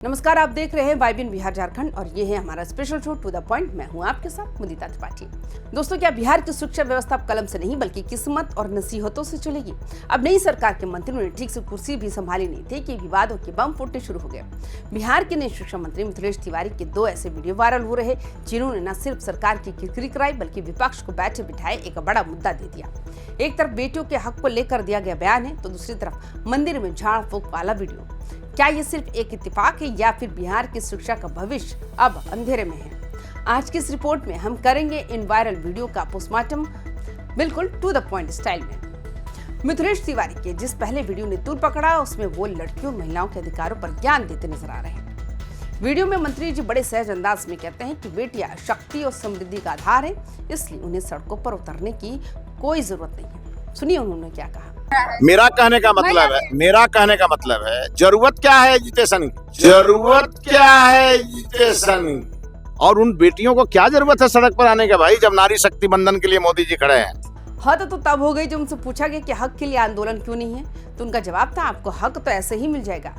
नमस्कार, आप देख रहे हैं वाइबिन बिहार झारखंड और ये है हमारा special show to the point. मैं हूं आपके साथ मुदिता त्रिपाठी। दोस्तों, क्या बिहार की शिक्षा व्यवस्था अब कलम से नहीं बल्कि किस्मत और नसीहतों से चलेगी? अब नई सरकार के मंत्रियों ने ठीक से कुर्सी भी संभाली नहीं थी कि विवादों के बम फूटने शुरू हो गए। बिहार के नए शिक्षा मंत्री मिथिलेश तिवारी के 2 ऐसे वीडियो वायरल हो रहे जिन्होंने न सिर्फ सरकार की किरकिरी कराई बल्कि विपक्ष को बैठे बिठाए एक बड़ा मुद्दा दे दिया। एक तरफ बेटियों के हक को लेकर दिया गया बयान है तो दूसरी तरफ मंदिर में झाड़ फूंक वाला वीडियो। क्या ये सिर्फ एक इत्तेफाक है या फिर बिहार की शिक्षा का भविष्य अब अंधेरे में है? आज की इस रिपोर्ट में हम करेंगे इन वायरल वीडियो का पोस्टमार्टम, बिल्कुल टू द पॉइंट स्टाइल में। मिथिलेश तिवारी के जिस पहले वीडियो ने तूल पकड़ा उसमें वो लड़कियों महिलाओं के अधिकारों पर ज्ञान देते नजर आ रहे हैं। वीडियो में मंत्री जी बड़े सहज अंदाज में कहते हैं कि बेटियां शक्ति और समृद्धि का आधार है, इसलिए उन्हें सड़कों पर उतरने की कोई जरूरत नहीं है। सुनिए उन्होंने क्या कहा। मेरा कहने का मतलब है जरूरत क्या है एजुकेशन की? जरूरत क्या है एजुकेशन की? और उन बेटियों को क्या जरूरत है सड़क पर आने का भाई, जब नारी शक्ति बंधन के लिए मोदी जी खड़े हैं? हद तो तब हो गई जब उनसे पूछा गया कि हक के लिए आंदोलन क्यों नहीं है, तो उनका जवाब था आपको हक तो ऐसे ही मिल जाएगा।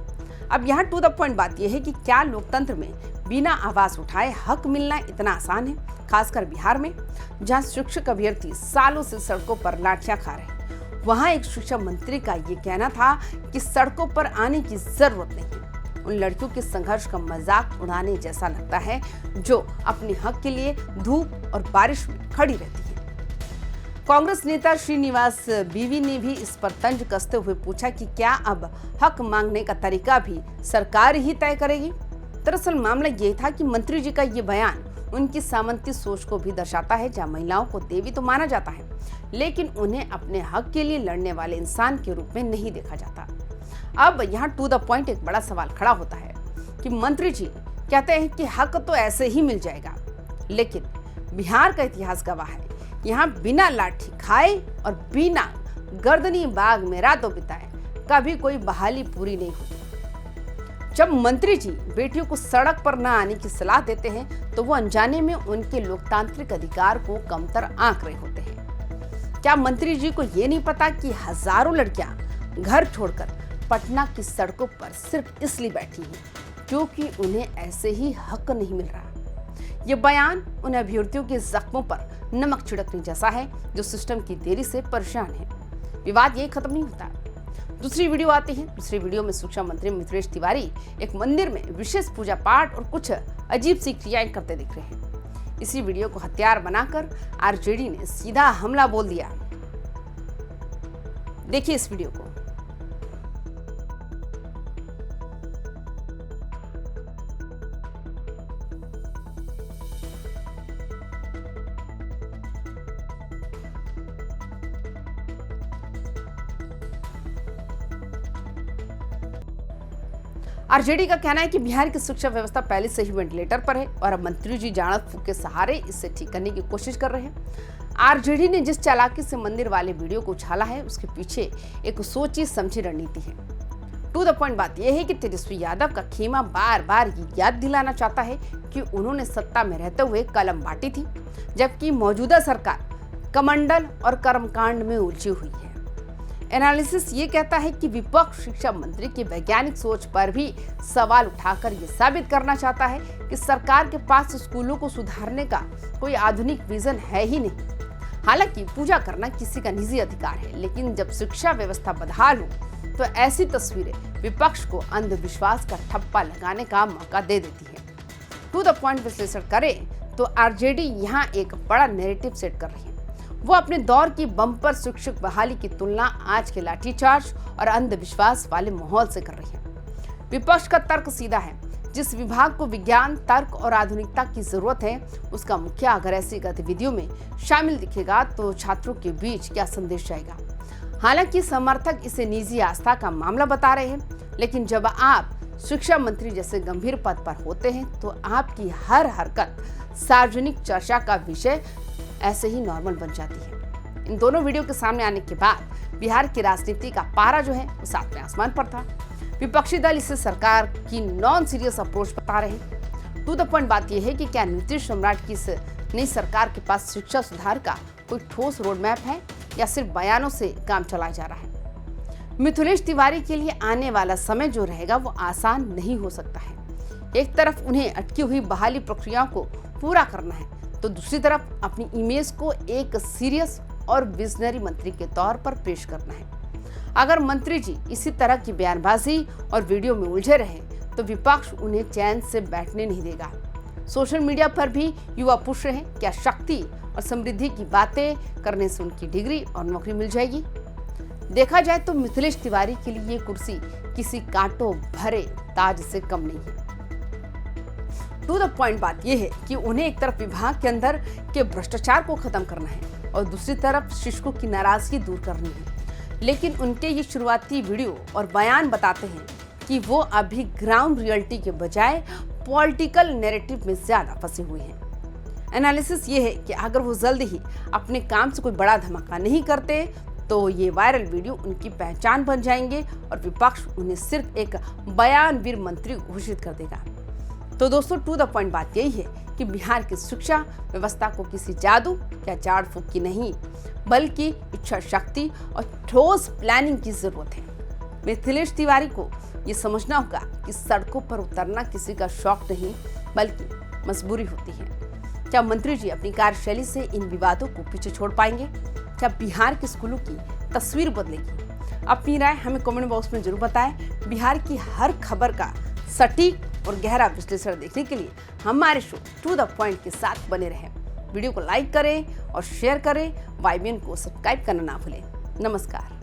अब यहाँ टू द पॉइंट बात यह है कि क्या लोकतंत्र में बिना आवाज उठाए हक मिलना इतना आसान है, खासकर बिहार में जहाँ शिक्षक अभ्यर्थी सालों से सड़कों पर लाठियां खा रहे हैं। वहाँ एक शिक्षा मंत्री का ये कहना था कि सड़कों पर आने की जरूरत नहीं है। उन लड़कियों के संघर्ष का मजाक उड़ाने जैसा लगता है जो अपने हक के लिए धूप और बारिश में खड़ी रहती है। कांग्रेस नेता श्रीनिवास बीवी ने भी इस पर तंज कसते हुए पूछा कि क्या अब हक मांगने का तरीका भी सरकार ही तय करेगी? दरअसल मामला ये था कि मंत्री जी का ये बयान उनकी सामंती सोच को भी दर्शाता है, जहां महिलाओं को देवी तो माना जाता है लेकिन उन्हें अपने हक के लिए लड़ने वाले इंसान के रूप में नहीं देखा जाता। अब यहाँ टू द पॉइंट एक बड़ा सवाल खड़ा होता है कि मंत्री जी कहते हैं कि हक तो ऐसे ही मिल जाएगा, लेकिन बिहार का इतिहास गवाह है यहाँ बिना लाठी खाए और बिना गर्दनी बाग में रातों बिताए कभी कोई बहाली पूरी नहीं होती। जब मंत्री जी बेटियों को सड़क पर न आने की सलाह देते हैं तो वो अनजाने में उनके लोकतांत्रिक अधिकार को कमतर आंक रहे होते हैं। क्या मंत्री जी को ये नहीं पता कि हजारों लड़कियां घर छोड़कर पटना की सड़कों पर सिर्फ इसलिए बैठी हैं क्योंकि उन्हें ऐसे ही हक नहीं मिल रहा? ये बयान उन अभ्यर्थियों के जख्मों पर नमक छिड़कने जैसा है जो सिस्टम की देरी से परेशान है। विवाद ये खत्म नहीं होता। दूसरी वीडियो आती है। दूसरी वीडियो में शिक्षा मंत्री मिथिलेश तिवारी एक मंदिर में विशेष पूजा पाठ और कुछ अजीब सी क्रियाएं करते दिख रहे हैं। इसी वीडियो को हथियार बनाकर आरजेडी ने सीधा हमला बोल दिया। देखिए इस वीडियो को। आरजेडी का कहना है कि बिहार की शिक्षा व्यवस्था पहले से ही वेंटिलेटर पर है और अब मंत्री जी जाड़त फूंक के सहारे इसे ठीक करने की कोशिश कर रहे हैं। आरजेडी ने जिस चालाकी से मंदिर वाले वीडियो को उछाला है उसके पीछे एक सोची समझी रणनीति है। टू द पॉइंट बात यह है कि तेजस्वी यादव का खेमा बार बार ये याद दिलाना चाहता है कि उन्होंने सत्ता में रहते हुए कलम बांटी थी, जबकि मौजूदा सरकार कमंडल और कर्मकांड में उलझी हुई है। एनालिसिस ये कहता है कि विपक्ष शिक्षा मंत्री की वैज्ञानिक सोच पर भी सवाल उठाकर ये साबित करना चाहता है कि सरकार के पास स्कूलों को सुधारने का कोई आधुनिक विजन है ही नहीं। हालांकि पूजा करना किसी का निजी अधिकार है, लेकिन जब शिक्षा व्यवस्था बदहाल हो तो ऐसी तस्वीरें विपक्ष को अंधविश्वास का ठप्पा लगाने का मौका दे देती है। टू द पॉइंट विश्लेषण करें तो आरजेडी यहाँ एक बड़ा नैरेटिव सेट कर रही है। वो अपने दौर की बम्पर शिक्षक बहाली की तुलना आज के लाठीचार्ज और अंधविश्वास वाले माहौल से कर रही है। विपक्ष का तर्क सीधा है, जिस विभाग को विज्ञान, तर्क और आधुनिकता की जरूरत है उसका मुखिया अगर ऐसी गतिविधियों में शामिल दिखेगा तो छात्रों के बीच क्या संदेश जाएगा? हालांकि समर्थक इसे निजी आस्था का मामला बता रहे हैं, लेकिन जब आप शिक्षा मंत्री जैसे गंभीर पद पर होते हैं तो आपकी हर हरकत सार्वजनिक चर्चा का विषय ऐसे ही नॉर्मल बन जाती है। इन दोनों वीडियो के सामने आने के बाद बिहार की राजनीति का पारा जो है वो सातवें आसमान पर था। विपक्षी दल इसे सरकार की नॉन सीरियस अप्रोच बता रहे हैं। टू द पॉइंट बात यह है कि क्या नीतीश सम्राट की इस नई सरकार के पास शिक्षा सुधार का कोई ठोस रोड मैप है या सिर्फ बयानों से काम चलाया जा रहा है? मिथिलेश तिवारी के लिए आने वाला समय जो रहेगा वो आसान नहीं हो सकता है। एक तरफ उन्हें अटकी हुई बहाली प्रक्रियाओं को पूरा करना है, तो दूसरी तरफ अपनी इमेज को एक सीरियस और विजनरी मंत्री के तौर पर पेश करना है। अगर मंत्री जी इसी तरह की बयानबाजी और वीडियो में उलझे रहे तो विपक्ष उन्हें चैन से बैठने नहीं देगा। सोशल मीडिया पर भी युवा पूछ रहे हैं, क्या शक्ति और समृद्धि की बातें करने से उनकी डिग्री और नौकरी मिल जाएगी? देखा जाए तो मिथिलेश तिवारी के लिए ये कुर्सी किसी कांटों भरे ताज से कम नहीं है। टू द पॉइंट बात यह है कि उन्हें एक तरफ विभाग के अंदर के भ्रष्टाचार को खत्म करना है और दूसरी तरफ शिक्षकों की नाराजगी दूर करनी है। लेकिन उनके ये शुरुआती वीडियो और बयान बताते हैं कि वो अभी ग्राउंड रियलिटी के बजाय पॉलिटिकल नैरेटिव में ज्यादा फंसे हुए हैं। एनालिसिस ये है कि अगर वो जल्द ही अपने काम से कोई बड़ा धमाका नहीं करते तो ये वायरल वीडियो उनकी पहचान बन जाएंगे और विपक्ष उन्हें सिर्फ एक बयानवीर मंत्री घोषित कर देगा। तो दोस्तों, टू द पॉइंट बात यही है कि बिहार की शिक्षा व्यवस्था को किसी जादू या झाड़ फूक की नहीं, बल्कि इच्छा शक्ति और ठोस प्लानिंग की जरूरत है। मिथिलेश तिवारी को ये समझना होगा कि सड़कों पर उतरना किसी का शौक नहीं, बल्कि मजबूरी होती है। क्या मंत्री जी अपनी कार्यशैली से इन विवादों को पीछे छोड़ पाएंगे? क्या बिहार के स्कूलों की तस्वीर बदलेगी? अपनी राय हमें कमेंट बॉक्स में जरूर बताएं। बिहार की हर खबर का सटीक और गहरा विश्लेषण देखने के लिए हमारे शो टू द पॉइंट के साथ बने रहें। वीडियो को लाइक करें और शेयर करें। YBN को सब्सक्राइब करना ना भूलें। नमस्कार।